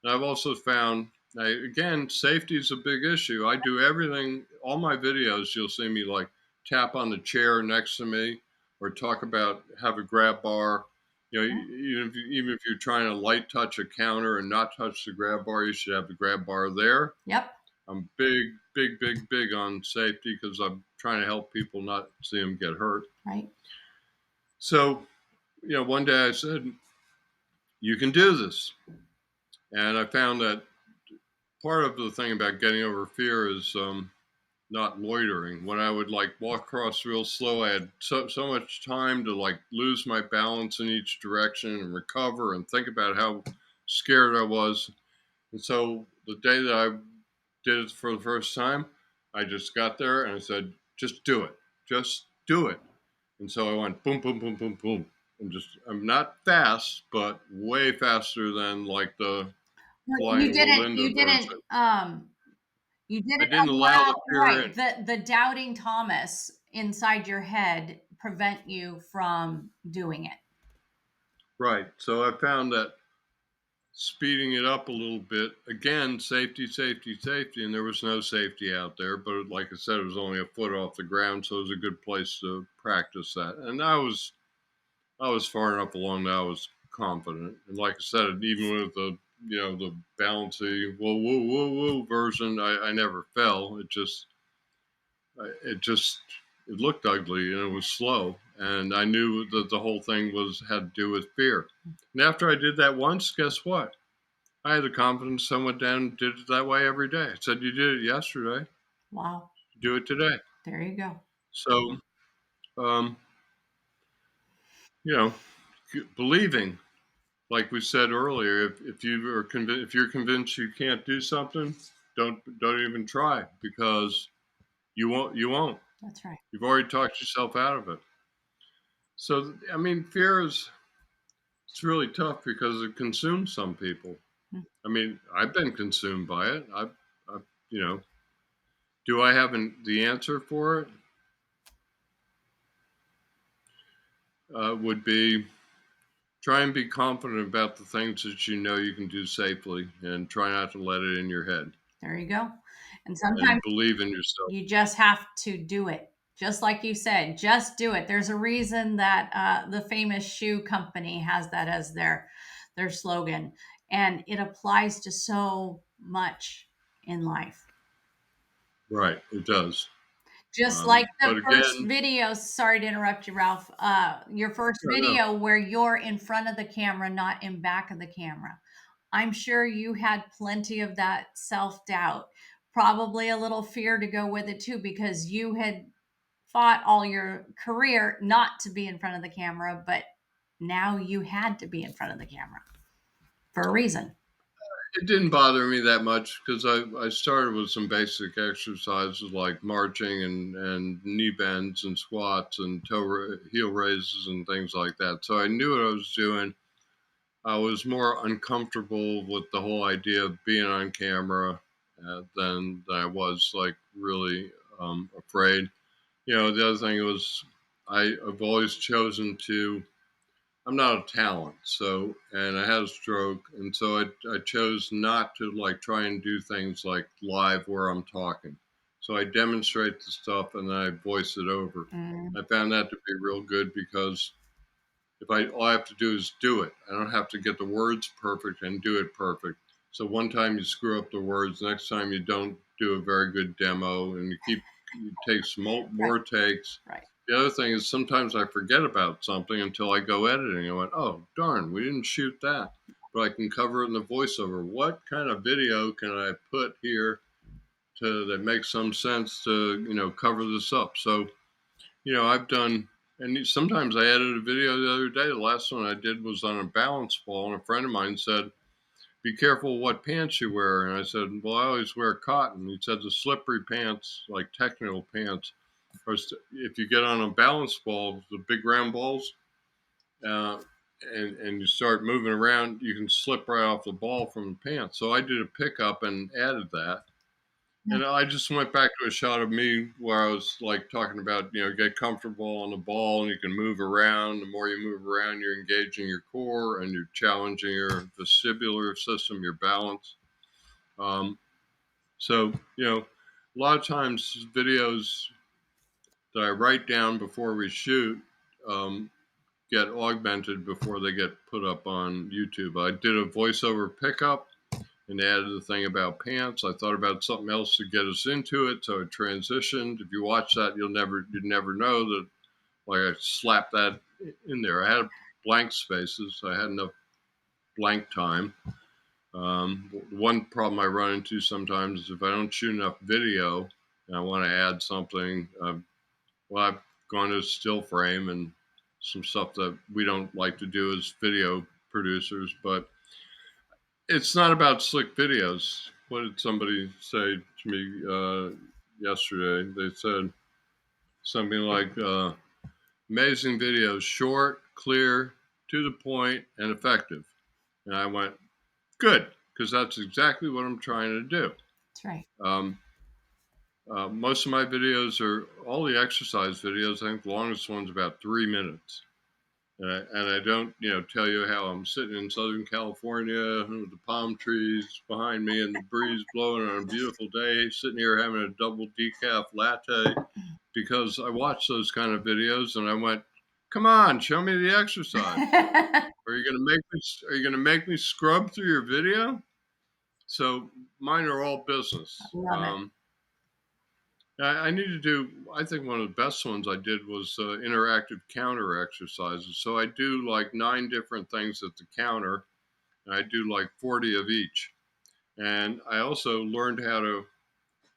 And I've also found, again, safety is a big issue. I do everything, all my videos, you'll see me like tap on the chair next to me or talk about have a grab bar. mm, Even if you're trying to light touch a counter and not touch the grab bar, you should have the grab bar there. yep. I'm big, big, big, big on safety because I'm trying to help people not see them get hurt. Right. So, one day I said, you can do this. And I found that part of the thing about getting over fear is not loitering. When I would like walk across real slow, I had so much time to like lose my balance in each direction and recover and think about how scared I was. And so the day that I did it for the first time, I just got there and I said, just do it. Just do it. And so I went boom, boom, boom, boom, boom. I'm not fast, but way faster than like the No, flying Rolinda version. you I didn't didn't allow the allow, fear right, in. the doubting Thomas inside your head prevent you from doing it. Right. So I found that speeding it up a little bit, again, safety, safety, safety, and there was no safety out there. But like I said, it was only a foot off the ground, so it was a good place to practice that. And I was far enough along that I was confident. And like I said, even with the bouncy whoa whoa whoa whoa version, I never fell. It just it looked ugly and it was slow, and I knew that the whole thing had to do with fear. And after I did that once, guess what? I had the confidence. I went down and did it that way every day. I said, "You did it yesterday. Wow. Do it today." There you go. So, um, you know, believing. like we said earlier, if you're convinced you can't do something, don't even try, because you won't. That's right. You've already talked yourself out of it. So I mean, fear is it's really tough because it consumes some people. Mm. I mean, I've been consumed by it. I you know, do I have the answer for it? Would be try and be confident about the things that you know you can do safely, and try not to let it in your head, There you go. And sometimes and believe in yourself. you just have to do it. Just like you said, just do it. There's a reason that the famous shoe company has that as their slogan, and it applies to so much in life. Right, it does. Just like the But first again, video, sorry to interrupt you, Ralph. Your first no, no, video where you're in front of the camera, not in back of the camera. I'm sure you had plenty of that self doubt, probably a little fear to go with it too, because you had fought all your career not to be in front of the camera, but now you had to be in front of the camera for a reason. it didn't bother me that much because I started with some basic exercises like marching and knee bends and squats and heel raises and things like that. So I knew what I was doing. I was more uncomfortable with the whole idea of being on camera than I was like really afraid. You know, the other thing was I've always chosen to. I'm not a talent, so and I had a stroke, and so I chose not to like try and do things like live where I'm talking. So I demonstrate the stuff and then I voice it over. Mm, I found that to be real good because if I all I have to do is do it. I don't have to get the words perfect and do it perfect. So one time you screw up the words, next time you don't do a very good demo, and you take some right, more takes. right. The other thing is sometimes I forget about something until I go editing. I went, oh darn, we didn't shoot that, but I can cover it in the voiceover. What kind of video can I put here to that makes some sense to cover this up? So I've done, and sometimes I edited a video the other day. The last one I did was on a balance ball, and a friend of mine said, "Be careful what pants you wear." And I said, "Well, I always wear cotton." He said, "The slippery pants, like technical pants, if you get on a balance ball, the big round balls, uh, and you start moving around, you can slip right off the ball from the pants." So I did a pickup and added that. Yeah, And I just went back to a shot of me where I was like talking about, get comfortable on the ball and you can move around. The more you move around, you're engaging your core and you're challenging your vestibular system, your balance. Um, so, a lot of times videos that I write down before we shoot um, get augmented before they get put up on YouTube. I did a voiceover pickup and added the thing about pants. I thought about something else to get us into it, so it transitioned. If you watch that, you'd never know that like I slapped that in there. I had blank spaces. I had enough blank time. One problem I run into sometimes is if I don't shoot enough video and I want to add something, well, I've gone to still frame and some stuff that we don't like to do as video producers, but it's not about slick videos. What did somebody say to me yesterday? They said something like, amazing videos, short, clear, to the point, and effective. And I went, good, because that's exactly what I'm trying to do. that's right. Um, most of my videos are all the exercise videos. I think the longest one's about 3 minutes. And I don't, tell you how I'm sitting in Southern California with the palm trees behind me and the breeze blowing on a beautiful day, sitting here having a double decaf latte, because I watched those kind of videos and I went, "Come on, show me the exercise. I Are you going to make me? Are you going to make me scrub through your video?" So mine are all business. love it. I need to do. I think one of the best ones I did was interactive counter exercises. So I do like 9 different things at the counter, and I do like 40 of each. And I also learned how to.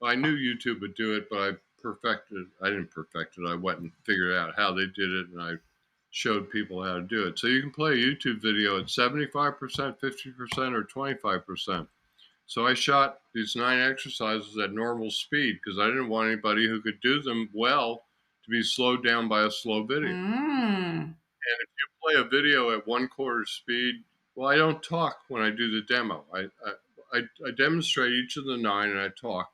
I knew YouTube would do it, but I didn't perfect it. I went and figured out how they did it, and I showed people how to do it. So you can play a YouTube video at 75%, 50%, or 25%. So I shot these 9 exercises at normal speed because I didn't want anybody who could do them well to be slowed down by a slow video. Mm. And if you play a video at 1/4 speed, well, I don't talk when I do the demo. I demonstrate each of the 9 and I talk,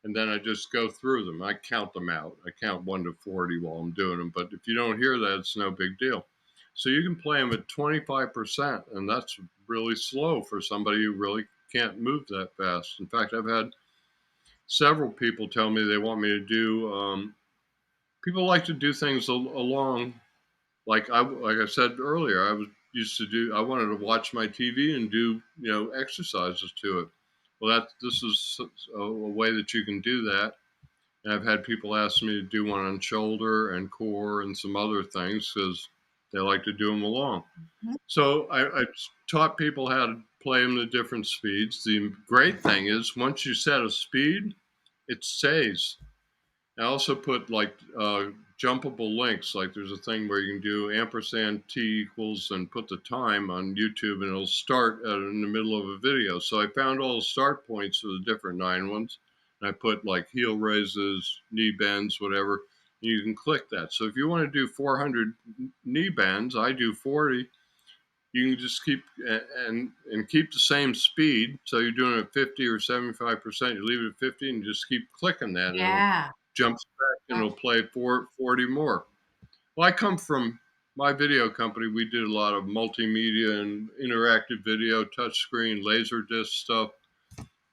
and then I just go through them. I count them out. I count 1 to 40 while I'm doing them. But if you don't hear that, it's no big deal. So you can play them at 25%, and that's really slow for somebody who really can't move that fast. In fact, I've had several people tell me they want me to do. People like to do things along like I said earlier, I was used to do. I wanted to watch my TV and do exercises to it. Well, this is a way that you can do that. And I've had people ask me to do one on shoulder and core and some other things because they like to do them along. Mhm. So I taught people how to play them at different speeds. The great thing is once you set a speed, it stays. I also put like jumpable links. Like there's a thing where you can do ampersand t equals and put the time on YouTube, and it'll start in the middle of a video. So I found all the start points for the different 9 ones, and I put like heel raises, knee bends, whatever. And you can click that. So if you want to do 400 knee bends, I do 40. You can just keep and keep the same speed. So you're doing it at 50 or 75%. You leave it at 50 and just keep clicking that, and it'll Yeah. jumps back and it'll play 40 more. Well, I come from my video company. We did a lot of multimedia and interactive video, touchscreen, laser disc stuff.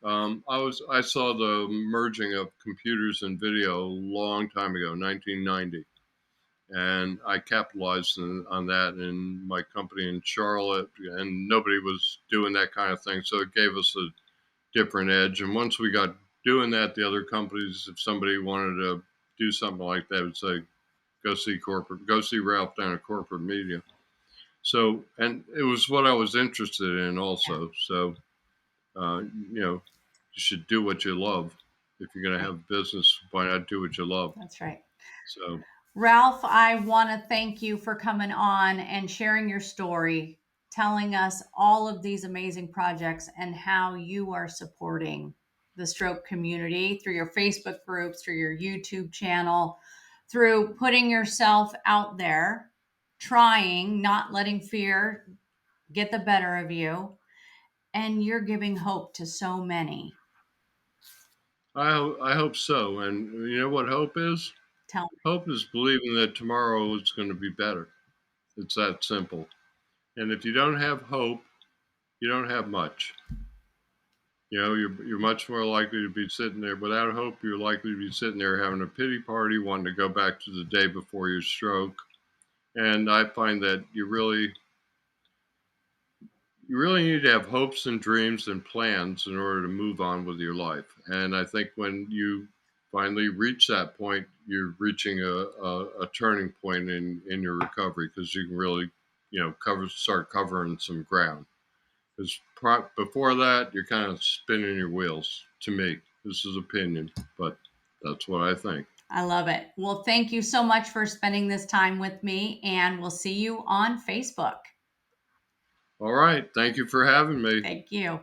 I saw the merging of computers and video a long time ago, 1990, and I capitalized on that in my company in Charlotte. And nobody was doing that kind of thing, so it gave us a different edge. And once we got doing that, the other companies, if somebody wanted to do something like that, would say, go see Ralph down at corporate media. So, and it was what I was interested in Yeah. also. So, you should do what you love. If you're going to Right. have business, why not do what you love? That's right. So, Ralph, I want to thank you for coming on and sharing your story, telling us all of these amazing projects and how you are supporting the stroke community through your Facebook groups, through your YouTube channel, through putting yourself out there, trying, not letting fear get the better of you. And you're giving hope to so many. I hope so. And you know what hope is? Tell me. Hope is believing that tomorrow is going to be better. It's that simple. And if you don't have hope, you don't have much. You're much more likely to be sitting there without hope. You're likely to be sitting there having a pity party, wanting to go back to the day before your stroke. And I find that you really need to have hopes and dreams and plans in order to move on with your life. And I think when you finally reach that point, you're reaching a turning point in your recovery because you can really, start covering some ground. Because before that, you're kind of spinning your wheels. To me, this is opinion, but that's what I think. I love it. Well, thank you so much for spending this time with me, and we'll see you on Facebook. All right, thank you for having me. Thank you.